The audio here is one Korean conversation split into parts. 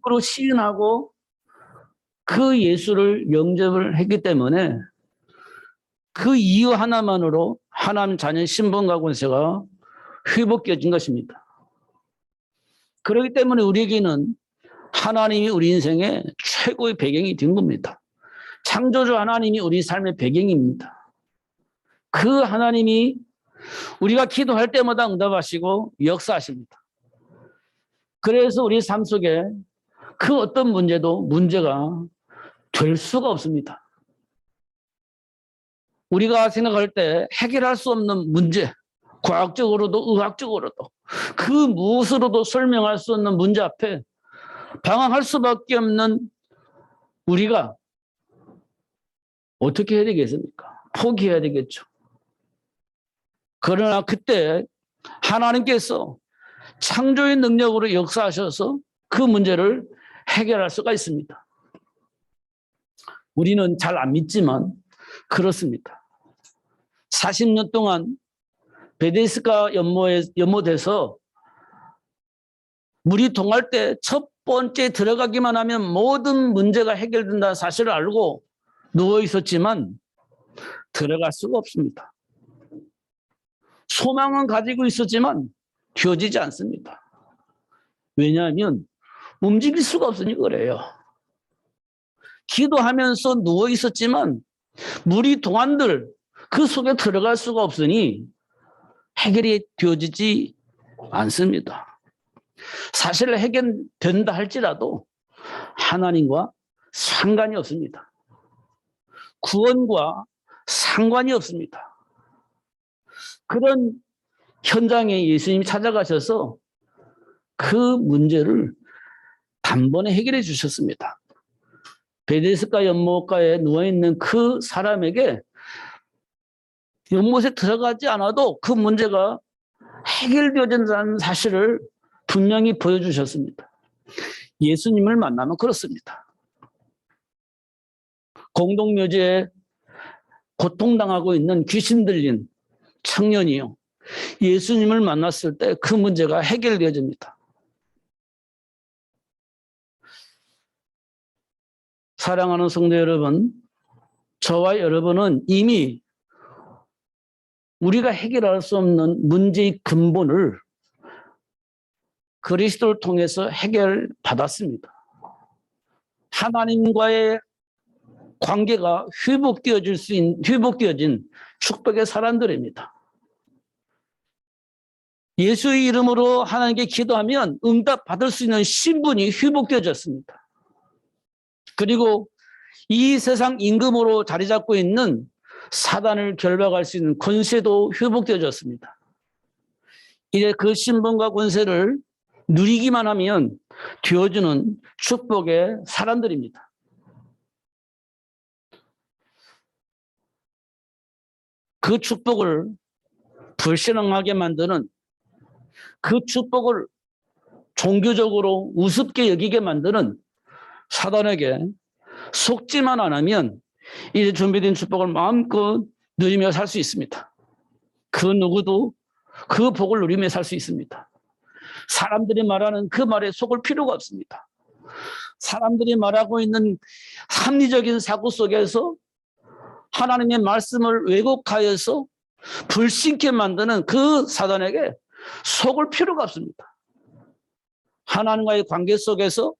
그리고 시인하고 그 예수를 영접을 했기 때문에 그 이유 하나만으로 하나님 자녀의 신분과 권세가 회복되어진 것입니다. 그렇기 때문에 우리에게는 하나님이 우리 인생의 최고의 배경이 된 겁니다. 창조주 하나님이 우리 삶의 배경입니다. 그 하나님이 우리가 기도할 때마다 응답하시고 역사하십니다. 그래서 우리 삶 속에 그 어떤 문제도 문제가 될 수가 없습니다. 우리가 생각할 때 해결할 수 없는 문제, 과학적으로도 의학적으로도 그 무엇으로도 설명할 수 없는 문제 앞에 방황할 수밖에 없는 우리가 어떻게 해야 되겠습니까? 포기해야 되겠죠. 그러나 그때 하나님께서 창조의 능력으로 역사하셔서 그 문제를 해결할 수가 있습니다. 우리는 잘 안 믿지만 그렇습니다. 40년 동안 베데스다 연못에서 물이 동할 때 첫 번째 들어가기만 하면 모든 문제가 해결된다는 사실을 알고 누워 있었지만 들어갈 수가 없습니다. 소망은 가지고 있었지만 되어지지 않습니다. 왜냐하면 움직일 수가 없으니 그래요. 기도하면서 누워 있었지만 물이 동안들 그 속에 들어갈 수가 없으니 해결이 되어지지 않습니다. 사실 해결된다 할지라도 하나님과 상관이 없습니다. 구원과 상관이 없습니다. 그런 현장에 예수님이 찾아가셔서 그 문제를 단번에 해결해 주셨습니다. 베데스다 연못가에 누워있는 그 사람에게 연못에 들어가지 않아도 그 문제가 해결되어진다는 사실을 분명히 보여주셨습니다. 예수님을 만나면 그렇습니다. 공동묘지에 고통당하고 있는 귀신 들린 청년이요. 예수님을 만났을 때 그 문제가 해결되어집니다. 사랑하는 성도 여러분, 저와 여러분은 이미 우리가 해결할 수 없는 문제의 근본을 그리스도를 통해서 해결받았습니다. 하나님과의 관계가 회복되어진 축복의 사람들입니다. 예수의 이름으로 하나님께 기도하면 응답받을 수 있는 신분이 회복되어졌습니다. 그리고 이 세상 임금으로 자리 잡고 있는 사단을 결박할 수 있는 권세도 회복되어졌습니다. 이제 그 신분과 권세를 누리기만 하면 되어주는 축복의 사람들입니다. 그 축복을 불신앙하게 만드는, 그 축복을 종교적으로 우습게 여기게 만드는 사단에게 속지만 안 하면 이제 준비된 축복을 마음껏 누리며 살 수 있습니다. 그 누구도 그 복을 누리며 살 수 있습니다. 사람들이 말하는 그 말에 속을 필요가 없습니다. 사람들이 말하고 있는 합리적인 사고 속에서 하나님의 말씀을 왜곡하여서 불신케 만드는 그 사단에게 속을 필요가 없습니다. 하나님과의 관계 속에서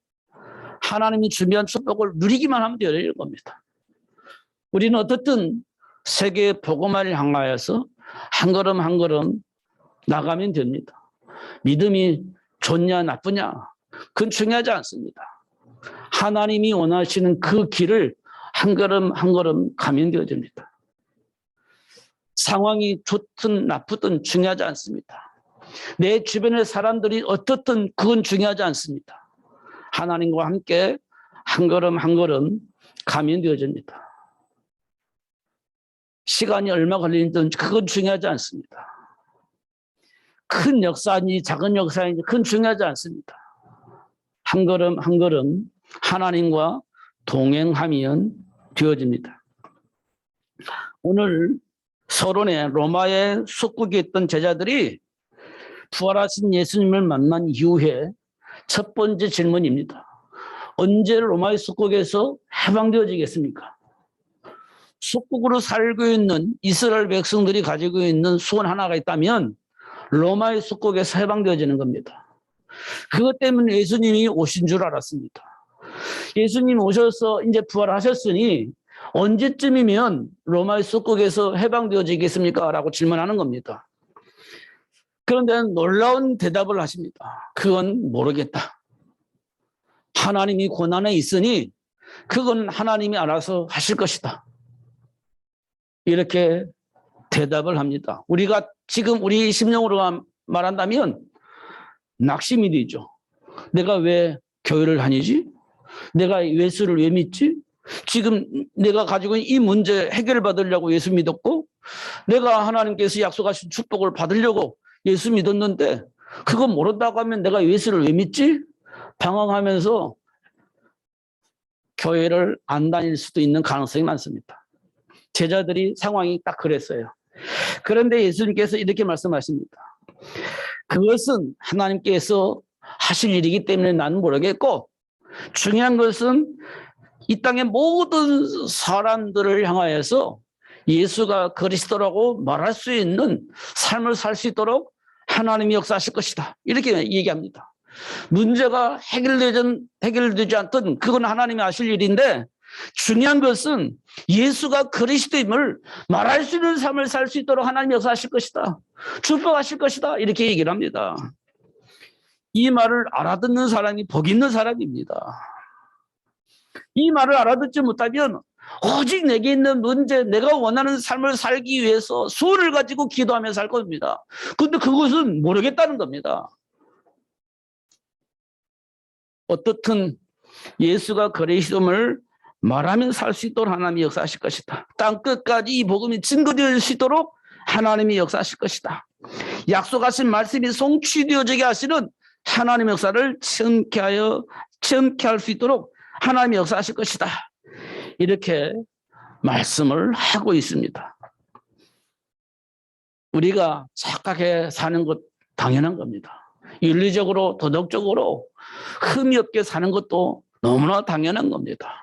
하나님이 준비한 축복을 누리기만 하면 되는 겁니다. 우리는 어떻든 세계 복음화를 향하여서 한 걸음 한 걸음 나가면 됩니다. 믿음이 좋냐 나쁘냐 그건 중요하지 않습니다. 하나님이 원하시는 그 길을 한 걸음 한 걸음 가면 되어집니다. 상황이 좋든 나쁘든 중요하지 않습니다. 내 주변의 사람들이 어떻든 그건 중요하지 않습니다. 하나님과 함께 한 걸음 한 걸음 가면 되어집니다. 시간이 얼마 걸리든 그건 중요하지 않습니다. 큰 역사인지 작은 역사인지 그건 중요하지 않습니다. 한 걸음 한 걸음 하나님과 동행하면 되어집니다. 오늘 서론에 로마의 속국에 있던 제자들이 부활하신 예수님을 만난 이후에 첫 번째 질문입니다. 언제 로마의 속국에서 해방되어지겠습니까? 속국으로 살고 있는 이스라엘 백성들이 가지고 있는 소원 하나가 있다면 로마의 속국에서 해방되어지는 겁니다. 그것 때문에 예수님이 오신 줄 알았습니다. 예수님 오셔서 이제 부활하셨으니 언제쯤이면 로마의 속국에서 해방되어지겠습니까? 라고 질문하는 겁니다. 그런데 놀라운 대답을 하십니다. 그건 모르겠다. 하나님이 고난에 있으니 그건 하나님이 알아서 하실 것이다. 이렇게 대답을 합니다. 우리가 지금 우리 심령으로 말한다면 낙심이 되죠. 내가 왜 교회를 다니지? 내가 예수를 왜 믿지? 지금 내가 가지고 있는 이 문제 해결을 받으려고 예수 믿었고 내가 하나님께서 약속하신 축복을 받으려고 예수 믿었는데 그거 모른다고 하면 내가 예수를 왜 믿지? 방황하면서 교회를 안 다닐 수도 있는 가능성이 많습니다. 제자들이 상황이 딱 그랬어요. 그런데 예수님께서 이렇게 말씀하십니다. 그것은 하나님께서 하실 일이기 때문에 나는 모르겠고 중요한 것은 이 땅의 모든 사람들을 향하여서 예수가 그리스도라고 말할 수 있는 삶을 살 수 있도록 하나님이 역사하실 것이다. 이렇게 얘기합니다. 문제가 해결되지 않든 그건 하나님이 하실 일인데 중요한 것은 예수가 그리스도임을 말할 수 있는 삶을 살 수 있도록 하나님이 역사하실 것이다. 축복하실 것이다. 이렇게 얘기를 합니다. 이 말을 알아듣는 사람이 복 있는 사람입니다. 이 말을 알아듣지 못하면 오직 내게 있는 문제, 내가 원하는 삶을 살기 위해서 소원을 가지고 기도하며 살 겁니다. 그런데 그것은 모르겠다는 겁니다. 어떻든 예수가 그리스도임을 말하면 살 수 있도록 하나님이 역사하실 것이다. 땅 끝까지 이 복음이 증거될 수 있도록 하나님이 역사하실 것이다. 약속하신 말씀이 성취되어지게 하시는 하나님의 역사를 체험케 할 수 있도록 하나님이 역사하실 것이다. 이렇게 말씀을 하고 있습니다. 우리가 착하게 사는 것 당연한 겁니다. 윤리적으로 도덕적으로 흠이 없게 사는 것도 너무나 당연한 겁니다.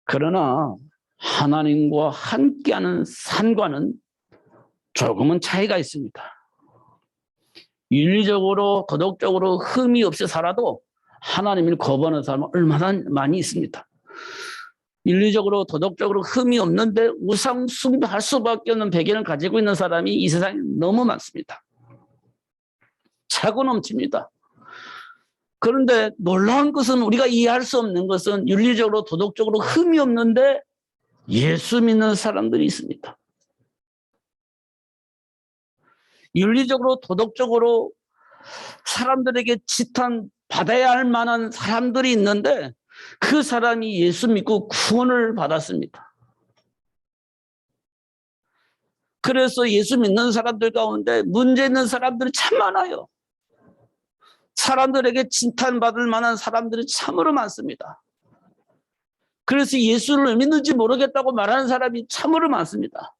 그러나 하나님과 함께하는 삶과는 조금은 차이가 있습니다. 윤리적으로 도덕적으로 흠이 없이 살아도 하나님을 거부하는 사람은 얼마나 많이 있습니다. 윤리적으로 도덕적으로 흠이 없는데 우상 숭배할 수밖에 없는 배경을 가지고 있는 사람이 이 세상에 너무 많습니다. 차고 넘칩니다. 그런데 놀라운 것은 우리가 이해할 수 없는 것은 윤리적으로 도덕적으로 흠이 없는데 예수 믿는 사람들이 있습니다. 윤리적으로 도덕적으로 사람들에게 지탄받아야 할 만한 사람들이 있는데 그 사람이 예수 믿고 구원을 받았습니다. 그래서 예수 믿는 사람들 가운데 문제 있는 사람들이 참 많아요. 사람들에게 칭찬받을 만한 사람들이 참으로 많습니다. 그래서 예수를 왜 믿는지 모르겠다고 말하는 사람이 참으로 많습니다.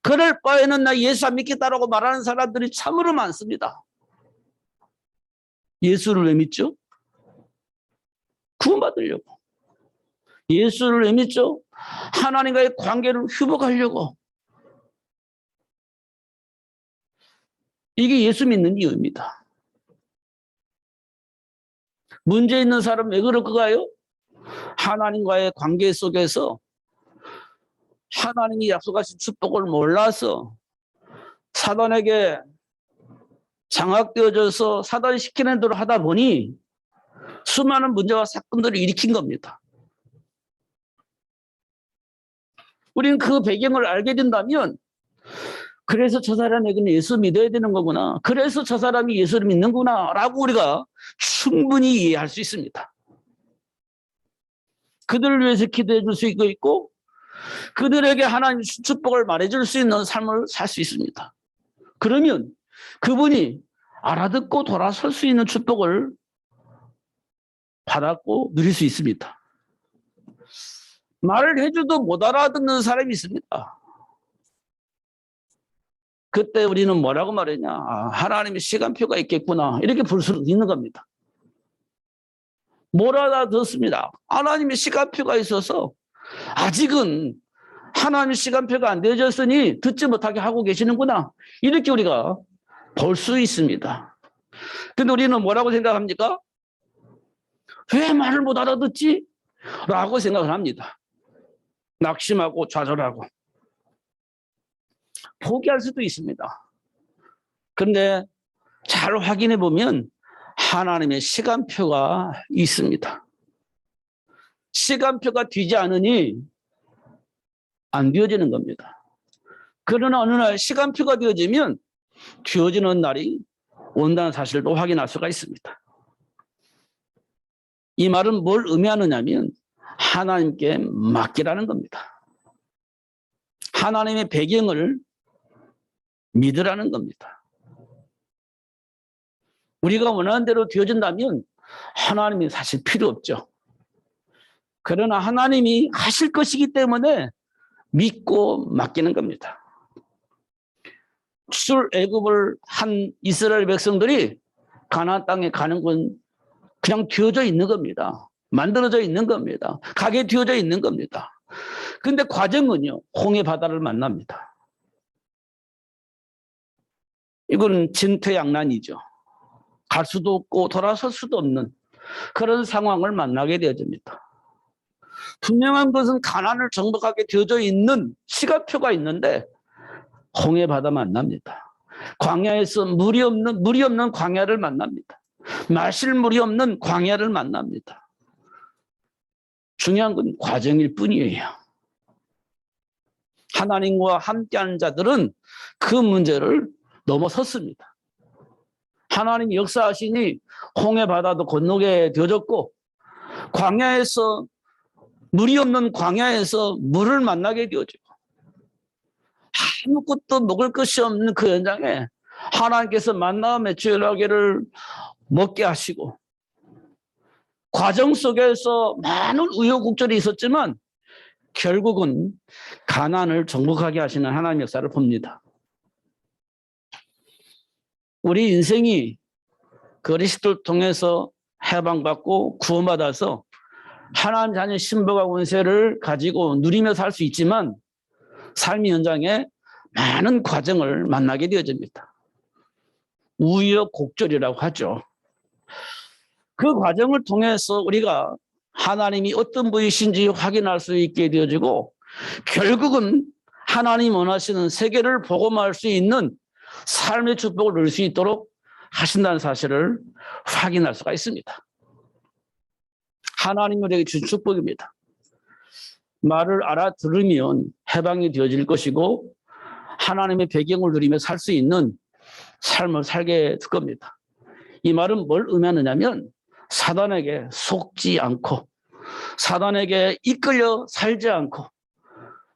그럴 바에는 나 예수 안 믿겠다라고 말하는 사람들이 참으로 많습니다. 예수를 왜 믿죠? 구원받으려고. 예수를 왜 믿죠? 하나님과의 관계를 회복하려고. 이게 예수 믿는 이유입니다. 문제 있는 사람 왜 그럴까요? 하나님과의 관계 속에서 하나님이 약속하신 축복을 몰라서 사단에게 장악되어져서 사단이 시키는 대로 하다 보니 수많은 문제와 사건들을 일으킨 겁니다. 우리는 그 배경을 알게 된다면 그래서 저 사람에게는 예수 믿어야 되는 거구나. 그래서 저 사람이 예수를 믿는구나 라고 우리가 충분히 이해할 수 있습니다. 그들을 위해서 기도해 줄 수 있고 그들에게 하나님의 축복을 말해줄 수 있는 삶을 살 수 있습니다. 그러면 그분이 알아듣고 돌아설 수 있는 축복을 받았고 누릴 수 있습니다. 말을 해줘도 못 알아듣는 사람이 있습니다. 그때 우리는 뭐라고 말했냐? 아, 하나님의 시간표가 있겠구나. 이렇게 볼 수 있는 겁니다. 못 알아듣습니다. 하나님의 시간표가 있어서 아직은 하나님의 시간표가 안 되어졌으니 듣지 못하게 하고 계시는구나. 이렇게 우리가 볼 수 있습니다. 근데 우리는 뭐라고 생각합니까? 왜 말을 못 알아듣지? 라고 생각을 합니다. 낙심하고 좌절하고 포기할 수도 있습니다. 그런데 잘 확인해 보면 하나님의 시간표가 있습니다. 시간표가 뒤지 않으니 안 되어지는 겁니다. 그러나 어느 날 시간표가 되어지면 되어지는 날이 온다는 사실을 또 확인할 수가 있습니다. 이 말은 뭘 의미하느냐면 하나님께 맡기라는 겁니다. 하나님의 배경을 믿으라는 겁니다. 우리가 원하는 대로 되어진다면 하나님이 사실 필요 없죠. 그러나 하나님이 하실 것이기 때문에 믿고 맡기는 겁니다. 출애굽을 한 이스라엘 백성들이 가나안 땅에 가는 건 그냥 되어져 있는 겁니다. 만들어져 있는 겁니다. 가게 되어져 있는 겁니다. 근데 과정은요, 홍해 바다를 만납니다. 이건 진퇴양난이죠. 갈 수도 없고 돌아설 수도 없는 그런 상황을 만나게 되어집니다. 분명한 것은 가나안을 정복하게 되어져 있는 시간표가 있는데 홍해 바다 만납니다. 광야에서 물이 없는 광야를 만납니다. 마실 물이 없는 광야를 만납니다. 중요한 건 과정일 뿐이에요. 하나님과 함께하는 자들은 그 문제를 넘어섰습니다. 하나님이 역사하시니 홍해 바다도 건너게 되어졌고 광야에서 물이 없는 광야에서 물을 만나게 되어지고 아무것도 먹을 것이 없는 그 현장에 하나님께서 만나와 메추라기를 먹게 하시고 과정 속에서 많은 우여곡절이 있었지만 결국은 가나안을 정복하게 하시는 하나님의 역사를 봅니다. 우리 인생이 그리스도를 통해서 해방받고 구원받아서 하나님 자녀 신분과 권세를 가지고 누리며 살 수 있지만 삶의 현장에 많은 과정을 만나게 되어집니다. 우여곡절이라고 하죠. 그 과정을 통해서 우리가 하나님이 어떤 분이신지 확인할 수 있게 되어지고 결국은 하나님 원하시는 세계를 복음할 수 있는 삶의 축복을 누릴 수 있도록 하신다는 사실을 확인할 수가 있습니다. 하나님 우리에게 주신 축복입니다. 말을 알아들으면 해방이 되어질 것이고 하나님의 배경을 누리며 살 수 있는 삶을 살게 될 겁니다. 이 말은 뭘 의미하느냐면 사단에게 속지 않고 사단에게 이끌려 살지 않고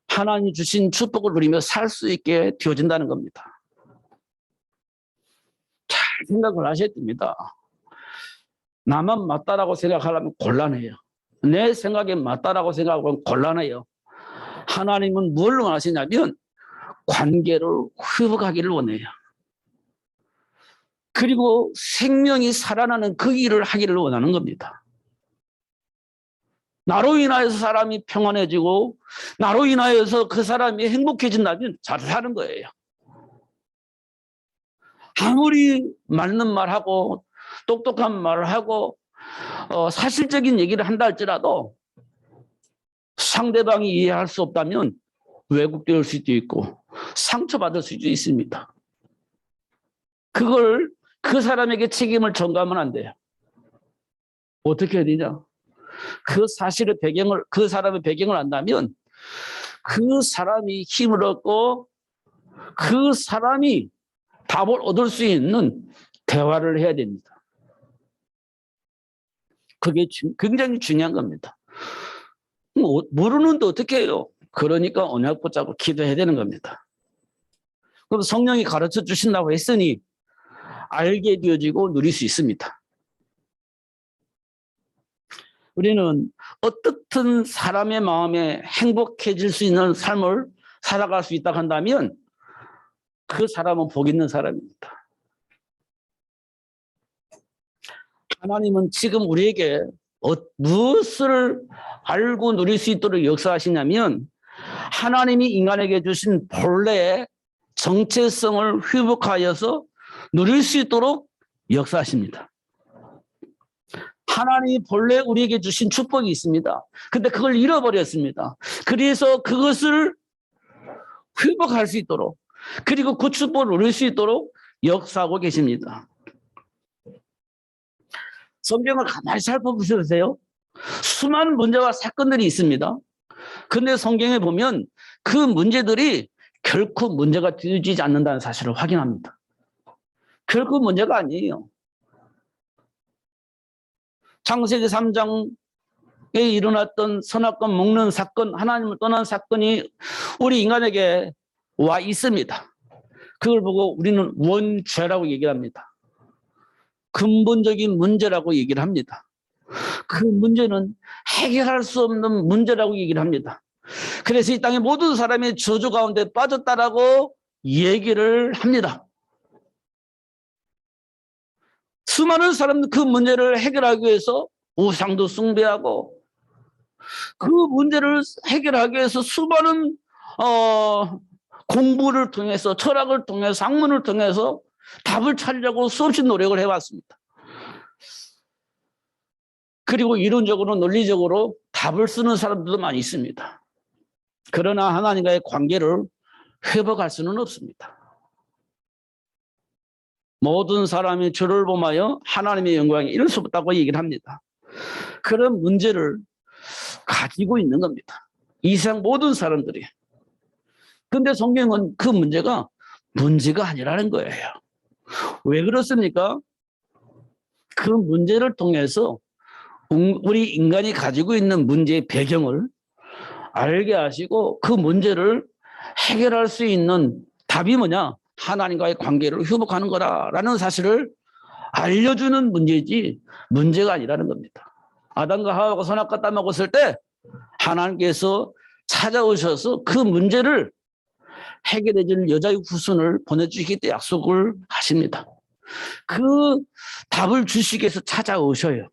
하나님이 주신 축복을 누리며 살 수 있게 되어진다는 겁니다. 잘 생각을 하셔야 됩니다. 나만 맞다라고 생각하려면 곤란해요. 내 생각에 맞다라고 생각하면 곤란해요. 하나님은 뭘 원하시냐면 관계를 회복하기를 원해요. 그리고 생명이 살아나는 그 일을 하기를 원하는 겁니다. 나로 인하여서 사람이 평안해지고 나로 인하여서 그 사람이 행복해진다면 잘 사는 거예요. 아무리 맞는 말하고 똑똑한 말을 하고 사실적인 얘기를 한다 할지라도 상대방이 이해할 수 없다면 왜곡될 수도 있고 상처받을 수도 있습니다. 그걸 그 사람에게 책임을 전가하면 안 돼요. 어떻게 해야 되냐? 그 사실의 배경을, 그 사람의 배경을 안다면 그 사람이 힘을 얻고 그 사람이 답을 얻을 수 있는 대화를 해야 됩니다. 그게 굉장히 중요한 겁니다. 모르는데 어떻게 해요? 그러니까 언약 붙잡고 기도해야 되는 겁니다. 그럼 성령이 가르쳐 주신다고 했으니 알게 되어지고 누릴 수 있습니다. 우리는 어떻든 사람의 마음에 행복해질 수 있는 삶을 살아갈 수 있다고 한다면 그 사람은 복 있는 사람입니다. 하나님은 지금 우리에게 무엇을 알고 누릴 수 있도록 역사하시냐면 하나님이 인간에게 주신 본래의 정체성을 회복하여서 누릴 수 있도록 역사하십니다. 하나님이 본래 우리에게 주신 축복이 있습니다. 근데 그걸 잃어버렸습니다. 그래서 그것을 회복할 수 있도록, 그리고 그 축복을 누릴 수 있도록 역사하고 계십니다. 성경을 가만히 살펴보세요. 수많은 문제와 사건들이 있습니다. 근데 성경에 보면 그 문제들이 결코 문제가 되어지지 않는다는 사실을 확인합니다. 결코 문제가 아니에요. 창세기 3장에 일어났던 선악과 먹는 사건, 하나님을 떠난 사건이 우리 인간에게 와 있습니다. 그걸 보고 우리는 원죄라고 얘기를 합니다. 근본적인 문제라고 얘기를 합니다. 그 문제는 해결할 수 없는 문제라고 얘기를 합니다. 그래서 이 땅의 모든 사람이 저주 가운데 빠졌다라고 얘기를 합니다. 수많은 사람들 그 문제를 해결하기 위해서 우상도 숭배하고 그 문제를 해결하기 위해서 수많은 공부를 통해서 철학을 통해서 학문을 통해서 답을 찾으려고 수없이 노력을 해왔습니다. 그리고 이론적으로 논리적으로 답을 쓰는 사람들도 많이 있습니다. 그러나 하나님과의 관계를 회복할 수는 없습니다. 모든 사람이 저를 보며 하나님의 영광에 이를 수 없다고 얘기를 합니다. 그런 문제를 가지고 있는 겁니다. 이 세상 모든 사람들이. 근데 성경은 그 문제가 아니라는 거예요. 왜 그렇습니까? 그 문제를 통해서 우리 인간이 가지고 있는 문제의 배경을 알게 하시고 그 문제를 해결할 수 있는 답이 뭐냐? 하나님과의 관계를 회복하는 거라는 사실을 알려주는 문제지 문제가 아니라는 겁니다. 아담과 하와가 선악과 따 먹었을 때 하나님께서 찾아오셔서 그 문제를 해결해 줄 여자의 후손을 보내주시겠다 약속을 하십니다. 그 답을 주시기 위해서 찾아오셔요.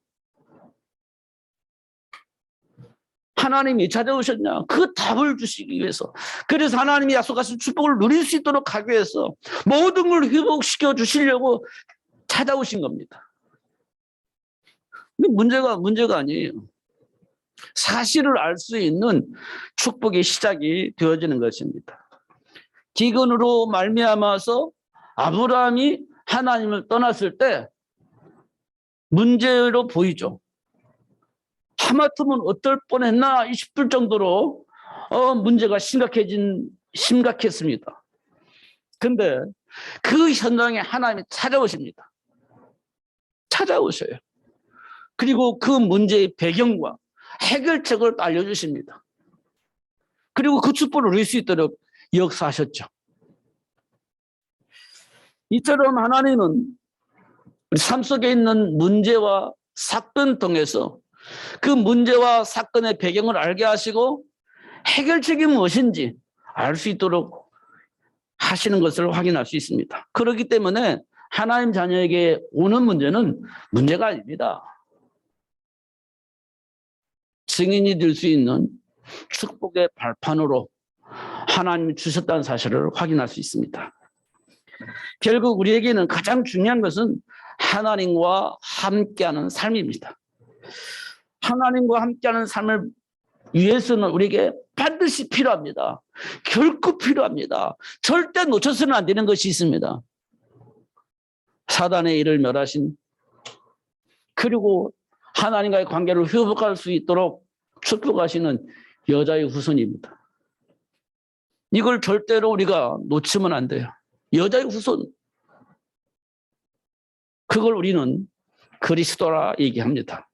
하나님이 찾아오셨냐? 그 답을 주시기 위해서. 그래서 하나님이 약속하신 축복을 누릴 수 있도록 하기 위해서 모든 걸 회복시켜 주시려고 찾아오신 겁니다. 근데 문제가 아니에요. 사실을 알 수 있는 축복의 시작이 되어지는 것입니다. 기근으로 말미암아서 아브라함이 하나님을 떠났을 때 문제로 보이죠. 하마터면 어떨 뻔했나 싶을 정도로 문제가 심각했습니다. 근데 그 현장에 하나님이 찾아오십니다. 찾아오셔요. 그리고 그 문제의 배경과 해결책을 알려주십니다. 그리고 그 축복을 누릴 수 있도록 역사하셨죠. 이처럼 하나님은 우리 삶 속에 있는 문제와 사건 통해서 그 문제와 사건의 배경을 알게 하시고 해결책이 무엇인지 알 수 있도록 하시는 것을 확인할 수 있습니다. 그렇기 때문에 하나님 자녀에게 오는 문제는 문제가 아닙니다. 증인이 될 수 있는 축복의 발판으로 하나님이 주셨다는 사실을 확인할 수 있습니다. 결국 우리에게는 가장 중요한 것은 하나님과 함께하는 삶입니다. 하나님과 함께하는 삶을 위해서는 우리에게 반드시 필요합니다. 결코 필요합니다. 절대 놓쳐서는 안 되는 것이 있습니다. 사단의 일을 멸하신, 그리고 하나님과의 관계를 회복할 수 있도록 축복하시는 여자의 후손입니다. 이걸 절대로 우리가 놓치면 안 돼요. 여자의 후손. 그걸 우리는 그리스도라 얘기합니다.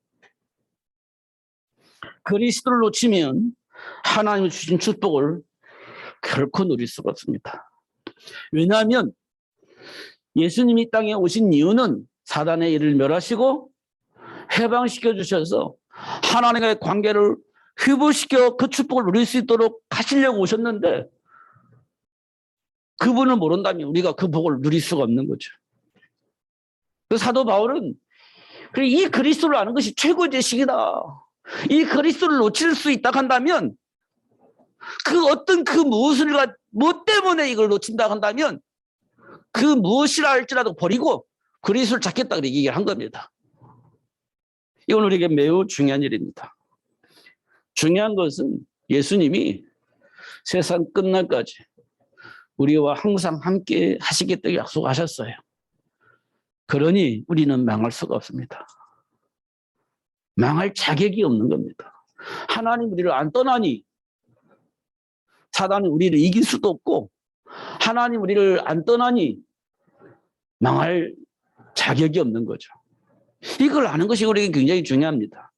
그리스도를 놓치면 하나님이 주신 축복을 결코 누릴 수가 없습니다. 왜냐하면 예수님이 이 땅에 오신 이유는 사단의 일을 멸하시고 해방시켜 주셔서 하나님과의 관계를 회복시켜 그 축복을 누릴 수 있도록 하시려고 오셨는데 그분을 모른다면 우리가 그 복을 누릴 수가 없는 거죠. 그 사도 바울은 그리고 이 그리스도를 아는 것이 최고의 지식이다. 이 그리스도를 놓칠 수 있다 한다면 그 어떤 그 무엇을 뭐 때문에 이걸 놓친다 한다면 그 무엇이라 할지라도 버리고 그리스도를 찾겠다 그렇게 얘기를 한 겁니다. 이건 우리에게 매우 중요한 일입니다. 중요한 것은 예수님이 세상 끝날까지 우리와 항상 함께 하시겠다고 약속하셨어요. 그러니 우리는 망할 수가 없습니다. 망할 자격이 없는 겁니다. 하나님 우리를 안 떠나니 사단이 우리를 이길 수도 없고 하나님 우리를 안 떠나니 망할 자격이 없는 거죠. 이걸 아는 것이 우리에게 굉장히 중요합니다.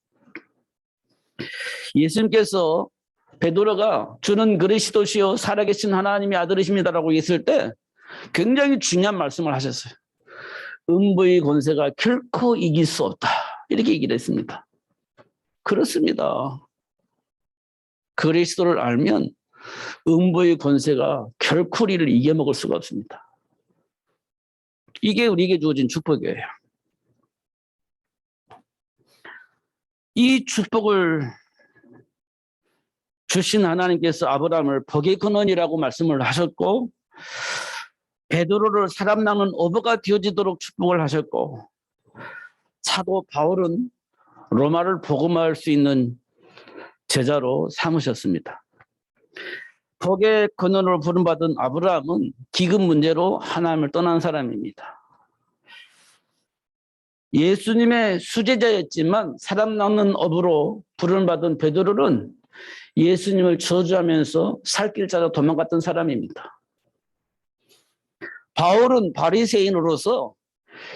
예수님께서 베드로가 주는 그리스도시요 살아계신 하나님의 아들이십니다라고 했을 때 굉장히 중요한 말씀을 하셨어요. 음부의 권세가 결코 이길 수 없다. 이렇게 얘기를 했습니다. 그렇습니다. 그리스도를 알면 음부의 권세가 결코 우리를 이겨먹을 수가 없습니다. 이게 우리에게 주어진 축복이에요. 이 축복을 주신 하나님께서 아브라함을 복의 근원이라고 말씀을 하셨고 베드로를 사람 낚는 어부가 되어지도록 축복을 하셨고 사도 바울은 로마를 복음할 수 있는 제자로 삼으셨습니다. 복의 근원으로 부름받은 아브라함은 기근 문제로 하나님을 떠난 사람입니다. 예수님의 수제자였지만 사람 낚는 어부로 부름받은 베드로는 예수님을 저주하면서 살 길 찾아 도망갔던 사람입니다. 바울은 바리새인으로서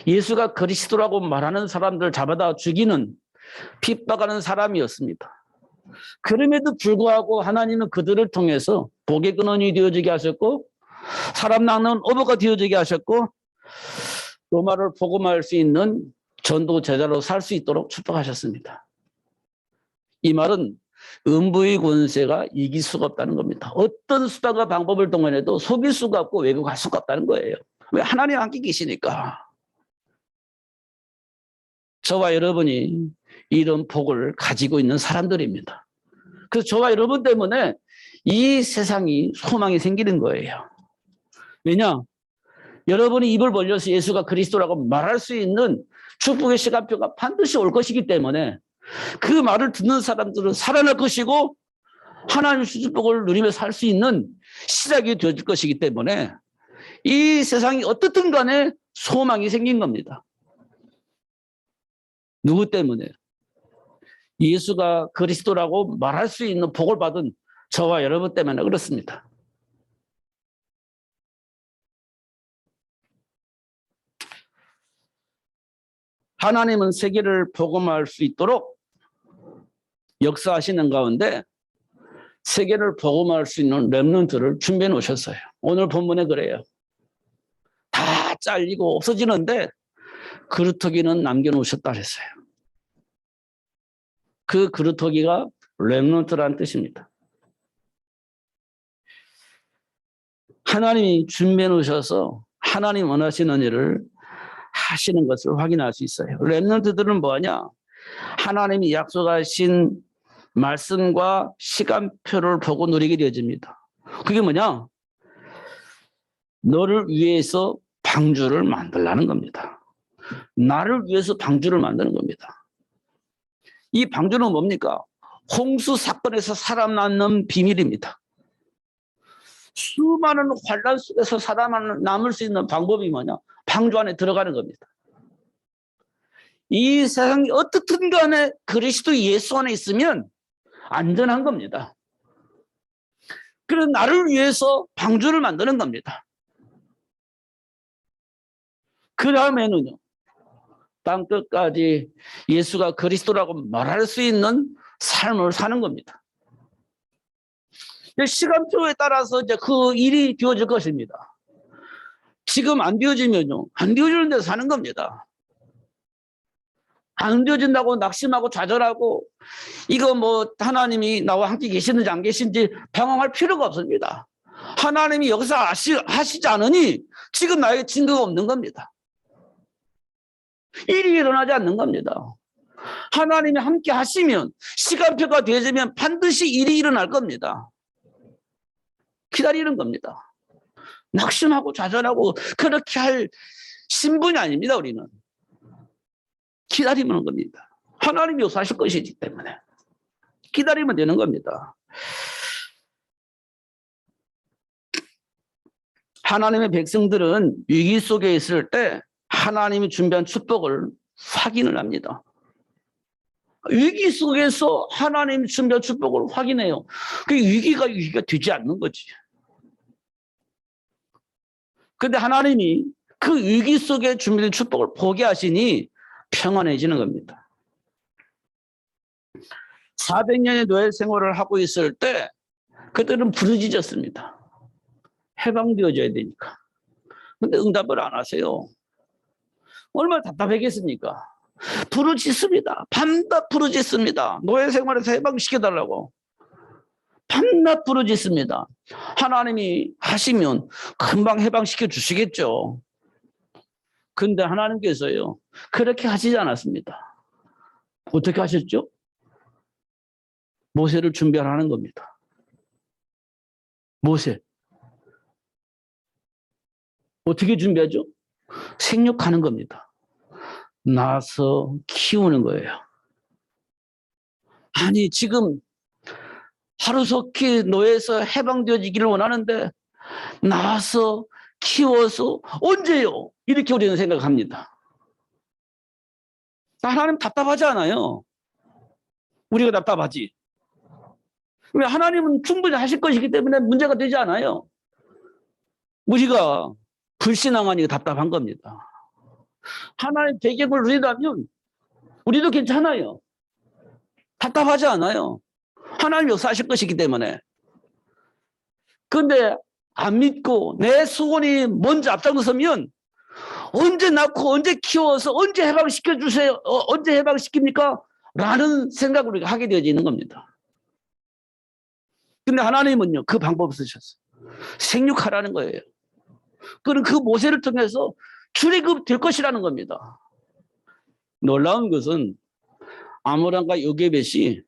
예수가 그리스도라고 말하는 사람들을 잡아다 죽이는 핍박하는 사람이었습니다. 그럼에도 불구하고 하나님은 그들을 통해서 복의 근원이 되어지게 하셨고 사람 낚는 어부가 되어지게 하셨고 로마를 복음할 수 있는 전도 제자로 살 수 있도록 축복하셨습니다. 이 말은 음부의 권세가 이길 수가 없다는 겁니다. 어떤 수단과 방법을 동원해도 속일 수가 없고 왜곡할 수가 없다는 거예요. 왜? 하나님 함께 계시니까. 저와 여러분이 이런 복을 가지고 있는 사람들입니다. 그래서 저와 여러분 때문에 이 세상이 소망이 생기는 거예요. 왜냐? 여러분이 입을 벌려서 예수가 그리스도라고 말할 수 있는 축복의 시간표가 반드시 올 것이기 때문에 그 말을 듣는 사람들은 살아날 것이고 하나님의 축복을 누리며 살 수 있는 시작이 되어질 것이기 때문에 이 세상이 어떻든 간에 소망이 생긴 겁니다. 누구 때문에? 예수가 그리스도라고 말할 수 있는 복을 받은 저와 여러분 때문에 그렇습니다. 하나님은 세계를 복음할 수 있도록 역사하시는 가운데 세계를 복음할 수 있는 렘넌트를 준비해 놓으셨어요. 오늘 본문에 그래요. 다 잘리고 없어지는데 그루터기는 남겨놓으셨다 그랬어요. 그 그루터기가 렘넌트라는 뜻입니다. 하나님이 준비해 놓으셔서 하나님 원하시는 일을 하시는 것을 확인할 수 있어요. 렘넌트들은 뭐냐? 하나님이 약속하신 말씀과 시간표를 보고 누리게 되어집니다. 그게 뭐냐? 너를 위해서 방주를 만들라는 겁니다. 나를 위해서 방주를 만드는 겁니다. 이 방주는 뭡니까? 홍수 사건에서 살아남는 비밀입니다. 수많은 환란 속에서 살아남을 수 있는 방법이 뭐냐? 방주 안에 들어가는 겁니다. 이 세상이 어떻든 간에 그리스도 예수 안에 있으면 안전한 겁니다. 그래서 나를 위해서 방주를 만드는 겁니다. 그 다음에는요, 땅 끝까지 예수가 그리스도라고 말할 수 있는 삶을 사는 겁니다. 시간표에 따라서 이제 그 일이 되어질 것입니다. 지금 안 되어지면요, 안 되어지는 데서 사는 겁니다. 안 되어진다고 낙심하고 좌절하고 이거 뭐 하나님이 나와 함께 계시는지 안 계신지 방황할 필요가 없습니다. 하나님이 역사하시지 않으니 지금 나에게 증거가 없는 겁니다. 일이 일어나지 않는 겁니다. 하나님이 함께 하시면, 시간표가 되어지면 반드시 일이 일어날 겁니다. 기다리는 겁니다. 낙심하고 좌절하고 그렇게 할 신분이 아닙니다. 우리는 기다리는 겁니다. 하나님이 역사하실 것이기 때문에 기다리면 되는 겁니다. 하나님의 백성들은 위기 속에 있을 때 하나님이 준비한 축복을 확인을 합니다. 위기 속에서 하나님이 준비한 축복을 확인해요. 그 위기가 되지 않는 거지. 그런데 하나님이 그 위기 속에 준비된 축복을 보게 하시니 평안해지는 겁니다. 400년의 노예 생활을 하고 있을 때 그들은 부르짖었습니다. 해방되어져야 되니까. 근데 응답을 안 하세요. 얼마나 답답하겠습니까? 부르짖습니다. 밤낮 부르짖습니다. 노예 생활에서 해방시켜달라고. 밤낮 부르짖습니다. 하나님이 하시면 금방 해방시켜 주시겠죠. 근데 하나님께서요, 그렇게 하시지 않았습니다. 어떻게 하셨죠? 모세를 준비하라는 겁니다. 모세. 어떻게 준비하죠? 생육하는 겁니다. 낳아서 키우는 거예요. 아니, 지금 하루속히 노예에서 해방되어지기를 원하는데 낳아서 키워서 언제요? 이렇게 우리는 생각합니다. 하나님 답답하지 않아요? 우리가 답답하지. 왜? 하나님은 충분히 하실 것이기 때문에 문제가 되지 않아요. 우리가 불신앙하니까 답답한 겁니다. 하나님의 배경을 누리다면 우리도 괜찮아요. 답답하지 않아요. 하나님 역사하실 것이기 때문에. 그런데 안 믿고 내 수건이 먼저 앞장서면 언제 낳고 언제 키워서 언제 해방시켜 주세요. 언제 해방시킵니까? 라는 생각을 우리가 하게 되어지는 겁니다. 근데 하나님은요, 그 방법을 쓰셨어요. 생육하라는 거예요. 그럼 그 모세를 통해서 출애굽 될 것이라는 겁니다. 놀라운 것은 아므람과 요게벳이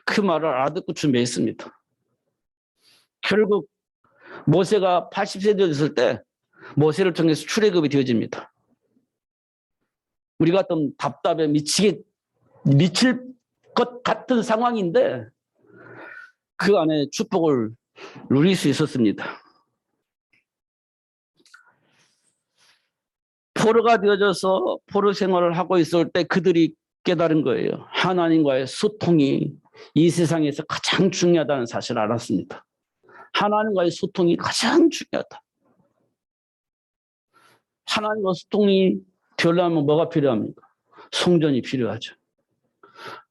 그 말을 알아듣고 준비했습니다. 결국 모세가 80세 되었을 때 모세를 통해서 출애굽이 되어집니다. 우리 같은 답답해 미칠 것 같은 상황인데 그 안에 축복을 누릴 수 있었습니다. 포로가 되어져서 포로 생활을 하고 있을 때 그들이 깨달은 거예요. 하나님과의 소통이 이 세상에서 가장 중요하다는 사실을 알았습니다. 하나님과의 소통이 가장 중요하다. 하나님과 소통이 되려면 뭐가 필요합니까? 성전이 필요하죠.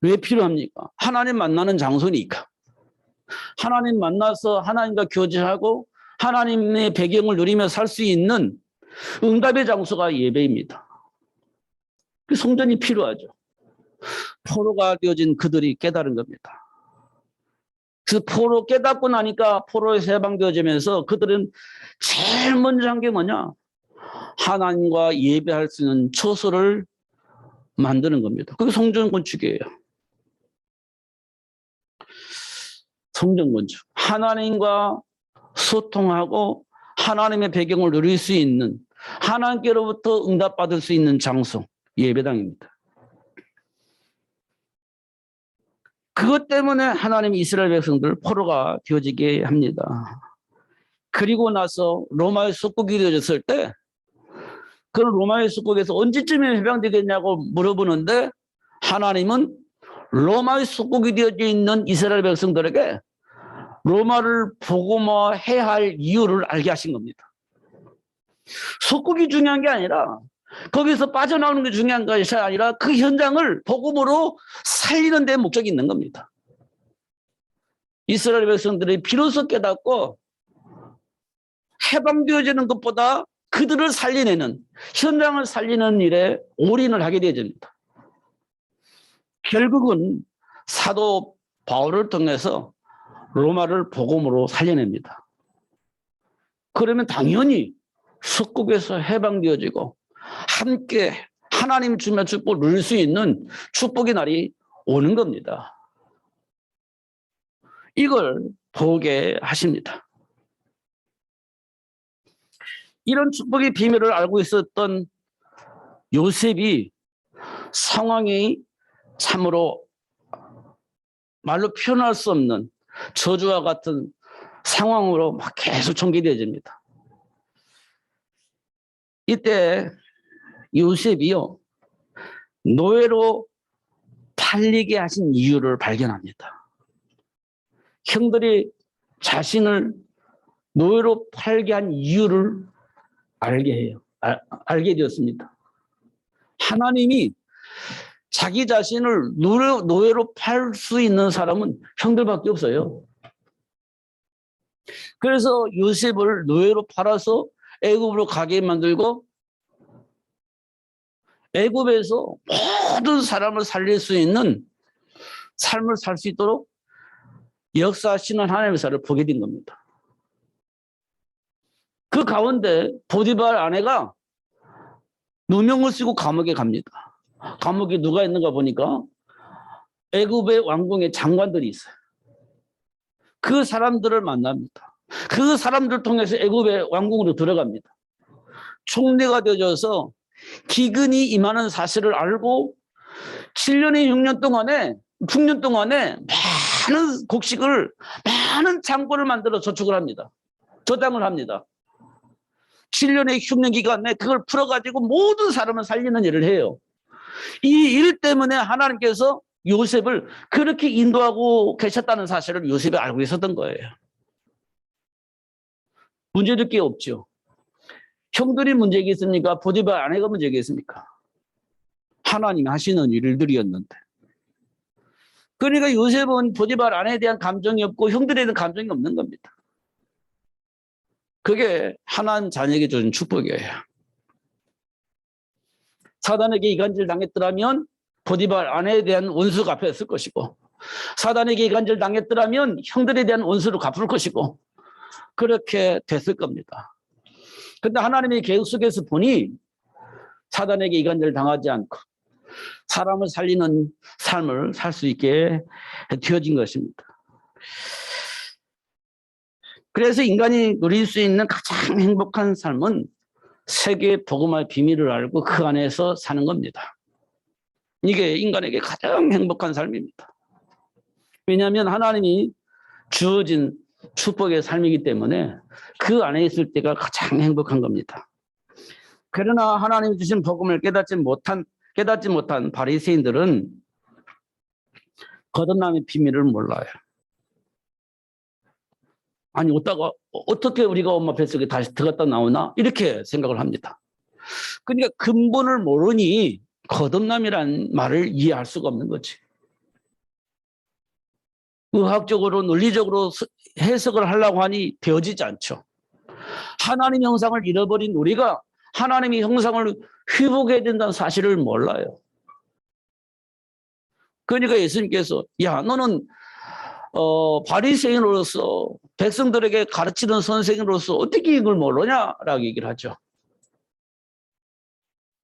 왜 필요합니까? 하나님 만나는 장소니까. 하나님 만나서 하나님과 교제하고 하나님의 배경을 누리며 살 수 있는 응답의 장소가 예배입니다. 그 성전이 필요하죠. 포로가 되어진 그들이 깨달은 겁니다. 그래서 포로 깨닫고 나니까 포로에서 해방되어지면서 그들은 제일 먼저 한 게 뭐냐? 하나님과 예배할 수 있는 처소를 만드는 겁니다. 그게 성전 건축이에요. 성전 건축. 하나님과 소통하고 하나님의 배경을 누릴 수 있는, 하나님께로부터 응답받을 수 있는 장소, 예배당입니다. 그것 때문에 하나님이 이스라엘 백성들을 포로가 되어지게 합니다. 그리고 나서 로마의 속국이 되어졌을 때 그 로마의 속국에서 언제쯤에 해방되겠냐고 물어보는데 하나님은 로마의 속국이 되어져 있는 이스라엘 백성들에게 로마를 복음화해야 할 이유를 알게 하신 겁니다. 속국이 중요한 게 아니라 거기서 빠져나오는 게 중요한 것이 아니라 그 현장을 복음으로 살리는 데 목적이 있는 겁니다. 이스라엘 백성들이 비로소 깨닫고 해방되어지는 것보다 그들을 살려내는, 현장을 살리는 일에 올인을 하게 되어집니다. 결국은 사도 바울을 통해서 로마를 복음으로 살려냅니다. 그러면 당연히 속국에서 해방되어지고 함께 하나님 주면 축복을 누릴 수 있는 축복의 날이 오는 겁니다. 이걸 보게 하십니다. 이런 축복의 비밀을 알고 있었던 요셉이 상황이 참으로 말로 표현할 수 없는 저주와 같은 상황으로 막 계속 전개되어집니다. 이때 요셉이요, 노예로 팔리게 하신 이유를 발견합니다. 형들이 자신을 노예로 팔게 한 이유를 알게 해요. 알게 되었습니다. 하나님이 자기 자신을 노예로 팔 수 있는 사람은 형들밖에 없어요. 그래서 요셉을 노예로 팔아서 애굽으로 가게 만들고 애굽에서 모든 사람을 살릴 수 있는 삶을 살 수 있도록 역사하시는 하나님의 사를 보게 된 겁니다. 그 가운데 보디발 아내가 누명을 쓰고 감옥에 갑니다. 감옥에 누가 있는가 보니까 애굽의 왕궁의 장관들이 있어요. 그 사람들을 만납니다. 그 사람들 통해서 애굽의 왕궁으로 들어갑니다. 총리가 되어져서 기근이 임하는 사실을 알고 7년에 6년 동안에 많은 곡식을, 많은 창고를 만들어 저축을 합니다. 저장을 합니다. 7년의 흉년 기간에 그걸 풀어가지고 모든 사람을 살리는 일을 해요. 이 일 때문에 하나님께서 요셉을 그렇게 인도하고 계셨다는 사실을 요셉이 알고 있었던 거예요. 문제될 게 없죠. 형들이 문제가 있습니까? 보디발 아내가 문제가 있습니까? 하나님이 하시는 일들이었는데. 그러니까 요셉은 보디발 아내에 대한 감정이 없고 형들에 대한 감정이 없는 겁니다. 그게 하나님 자녀에게 주는 축복이에요. 사단에게 이간질 당했더라면 보디발 아내에 대한 원수가 갚았을 것이고, 사단에게 이간질 당했더라면 형들에 대한 원수를 갚을 것이고, 그렇게 됐을 겁니다. 그런데 하나님의 계획 속에서 보니 사단에게 이간질 당하지 않고 사람을 살리는 삶을 살 수 있게 되어진 것입니다. 그래서 인간이 누릴 수 있는 가장 행복한 삶은 세계 복음화의 비밀을 알고 그 안에서 사는 겁니다. 이게 인간에게 가장 행복한 삶입니다. 왜냐하면 하나님이 주어진 축복의 삶이기 때문에 그 안에 있을 때가 가장 행복한 겁니다. 그러나 하나님이 주신 복음을 깨닫지 못한 바리새인들은 거듭남의 비밀을 몰라요. 아니, 어떻게 우리가 엄마 뱃속에 다시 들어갔다 나오나? 이렇게 생각을 합니다. 그러니까 근본을 모르니 거듭남이라는 말을 이해할 수가 없는 거지. 의학적으로, 논리적으로 해석을 하려고 하니 되어지지 않죠. 하나님 형상을 잃어버린 우리가 하나님의 형상을 회복해야 된다는 사실을 몰라요. 그러니까 예수님께서, 야, 너는 바리새인으로서 백성들에게 가르치는 선생으로서 어떻게 이걸 모르냐라고 얘기를 하죠.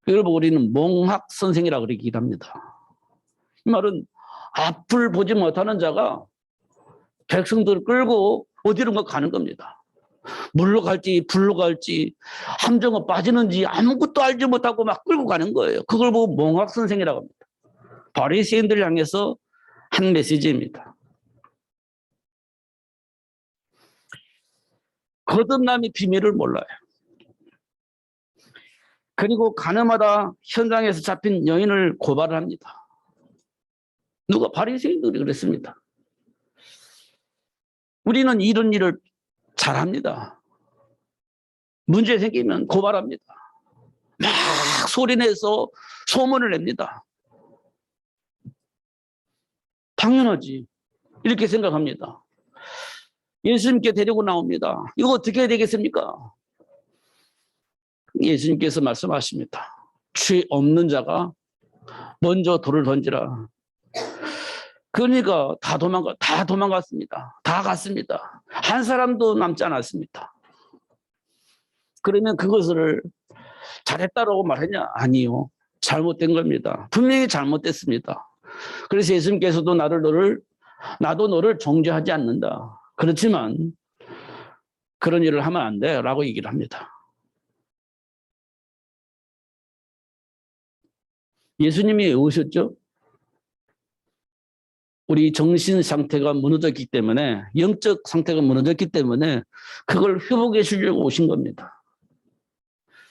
이걸 보고 우리는 몽학 선생이라고 얘기를 합니다. 이 말은 앞을 보지 못하는 자가 백성들을 끌고 어디론가 가는 겁니다. 물로 갈지 불로 갈지 함정에 빠지는지 아무것도 알지 못하고 막 끌고 가는 거예요. 그걸 보고 몽학 선생이라고 합니다. 바리새인들을 향해서 한 메시지입니다. 거듭남의 비밀을 몰라요. 그리고 가늠하다 현장에서 잡힌 여인을 고발을 합니다. 누가? 바리새인들이 그랬습니다. 우리는 이런 일을 잘합니다. 문제 생기면 고발합니다. 막 소리내서 소문을 냅니다. 당연하지. 이렇게 생각합니다. 예수님께 데리고 나옵니다. 이거 어떻게 해야 되겠습니까? 예수님께서 말씀하십니다. 죄 없는 자가 먼저 돌을 던지라. 그러니까 다 도망갔습니다. 다 갔습니다. 한 사람도 남지 않았습니다. 그러면 그것을 잘했다라고 말했냐? 아니요. 잘못된 겁니다. 분명히 잘못됐습니다. 그래서 예수님께서도 나도 너를 정죄하지 않는다. 그렇지만 그런 일을 하면 안 돼 라고 얘기를 합니다. 예수님이 왜 오셨죠? 우리 정신 상태가 무너졌기 때문에, 영적 상태가 무너졌기 때문에 그걸 회복해 주려고 오신 겁니다.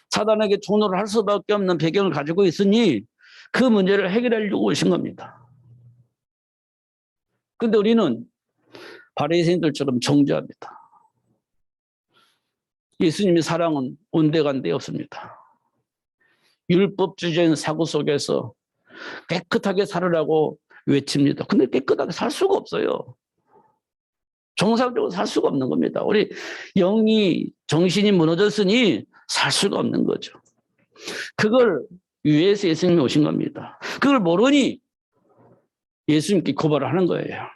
사단에게 종노를 할 수밖에 없는 배경을 가지고 있으니 그 문제를 해결하려고 오신 겁니다. 근데 우리는 바리새인들처럼 정죄합니다. 예수님의 사랑은 온데간데 없습니다. 율법주의적인 사고 속에서 깨끗하게 살으라고 외칩니다. 근데 깨끗하게 살 수가 없어요. 정상적으로 살 수가 없는 겁니다. 우리 정신이 무너졌으니 살 수가 없는 거죠. 그걸 위해서 예수님이 오신 겁니다. 그걸 모르니 예수님께 고발을 하는 거예요.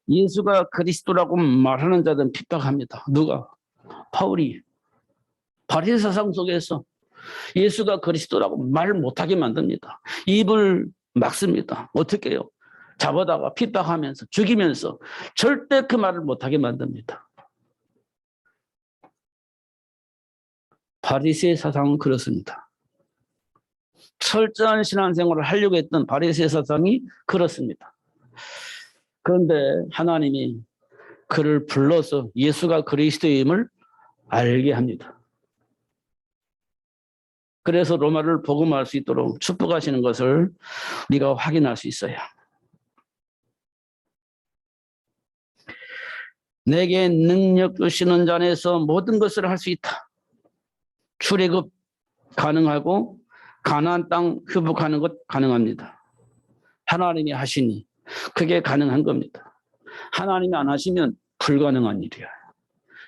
예수가 그리스도라고 말하는 자들은 핍박합니다. 누가? 바울이. 바리새 사상 속에서 예수가 그리스도라고 말 못하게 만듭니다. 입을 막습니다. 어떻게 해요? 잡아다가 핍박하면서 죽이면서 절대 그 말을 못하게 만듭니다. 바리새 사상은 그렇습니다. 철저한 신앙생활을 하려고 했던 바리새 사상이 그렇습니다. 그런데 하나님이 그를 불러서 예수가 그리스도임을 알게 합니다. 그래서 로마를 복음할 수 있도록 축복하시는 것을 우리가 확인할 수 있어요. 내게 능력 주시는 자 안에서 모든 것을 할 수 있다. 출애굽 가능하고 가나안 땅 회복하는 것 가능합니다. 하나님이 하시니 그게 가능한 겁니다. 하나님이 안 하시면 불가능한 일이에요.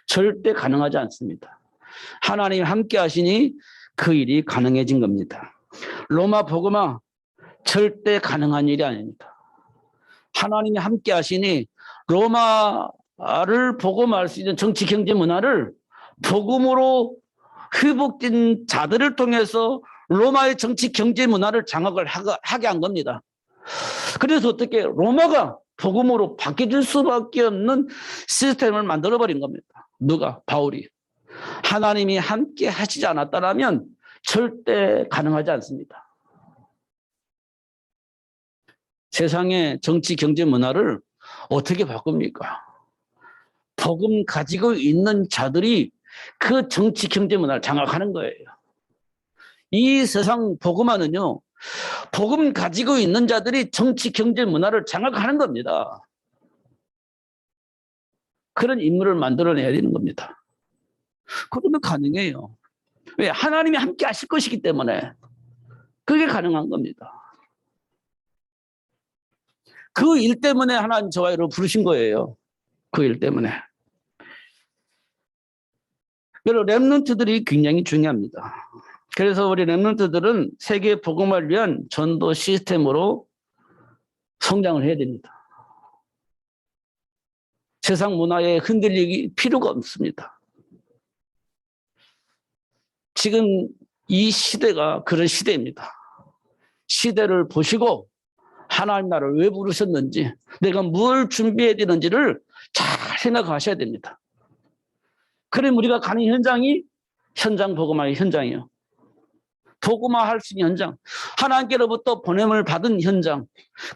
절대 가능하지 않습니다. 하나님이 함께 하시니 그 일이 가능해진 겁니다. 로마 복음화 절대 가능한 일이 아닙니다. 하나님이 함께 하시니 로마를 복음할 수 있는 정치, 경제, 문화를 복음으로 회복된 자들을 통해서 로마의 정치, 경제, 문화를 장악을 하게 한 겁니다. 그래서 어떻게 로마가 복음으로 바뀌어질 수밖에 없는 시스템을 만들어버린 겁니다. 누가? 바울이. 하나님이 함께 하시지 않았다면 절대 가능하지 않습니다. 세상의 정치, 경제, 문화를 어떻게 바꿉니까? 복음 가지고 있는 자들이 그 정치, 경제, 문화를 장악하는 거예요. 이 세상 복음화는요, 복음 가지고 있는 자들이 정치, 경제, 문화를 장악하는 겁니다. 그런 인물을 만들어내야 되는 겁니다. 그러면 가능해요. 왜? 하나님이 함께 하실 것이기 때문에 그게 가능한 겁니다. 그 일 때문에 하나님 저와 여러분 부르신 거예요. 그 일 때문에. 여러분, 렘넌트들이 굉장히 중요합니다. 그래서 우리 렘넌트들은 세계 복음을 위한 전도 시스템으로 성장을 해야 됩니다. 세상 문화에 흔들릴 필요가 없습니다. 지금 이 시대가 그런 시대입니다. 시대를 보시고 하나님 나라를 왜 부르셨는지, 내가 뭘 준비해야 되는지를 잘 생각하셔야 됩니다. 그럼 우리가 가는 현장이 현장 복음화의 현장이에요. 복음화할 수 있는 현장, 하나님께로부터 보냄을 받은 현장,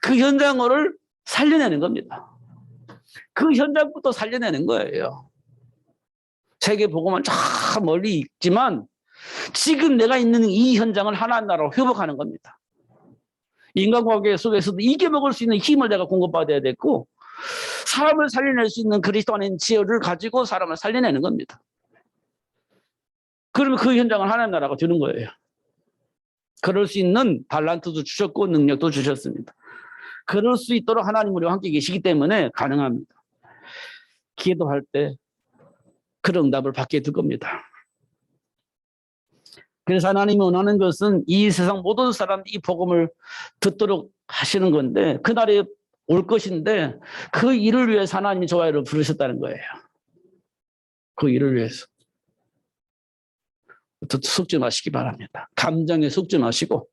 그 현장을 살려내는 겁니다. 그 현장부터 살려내는 거예요. 세계 복음은 저 멀리 있지만 지금 내가 있는 이 현장을 하나님 나라로 회복하는 겁니다. 인간관계 속에서도 이겨먹을 수 있는 힘을 내가 공급받아야 됐고, 사람을 살려낼 수 있는 그리스도 안에 있는 지혜를 가지고 사람을 살려내는 겁니다. 그러면 그 현장을 하나님 나라가 주는 거예요. 그럴 수 있는 달란트도 주셨고 능력도 주셨습니다. 그럴 수 있도록 하나님 우리와 함께 계시기 때문에 가능합니다. 기도할 때 그런 응답을 받게 될 겁니다. 그래서 하나님이 원하는 것은 이 세상 모든 사람들이 이 복음을 듣도록 하시는 건데, 그날이 올 것인데 그 일을 위해서 하나님이 저와 여러분을 부르셨다는 거예요. 그 일을 위해서. 속지 마시기 바랍니다. 감정에 속지 마시고,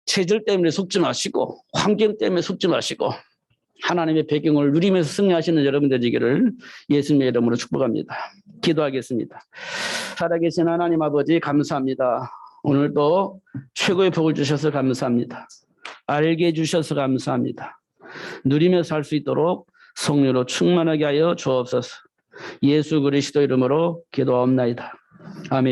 체질 때문에 속지 마시고, 환경 때문에 속지 마시고, 하나님의 배경을 누리면서 승리하시는 여러분들 되기를 예수님의 이름으로 축복합니다. 기도하겠습니다. 살아계신 하나님 아버지 감사합니다. 오늘도 최고의 복을 주셔서 감사합니다. 알게 해주셔서 감사합니다. 누리며 살 수 있도록 성령으로 충만하게 하여 주옵소서. 예수 그리스도 이름으로 기도하옵나이다. 아멘.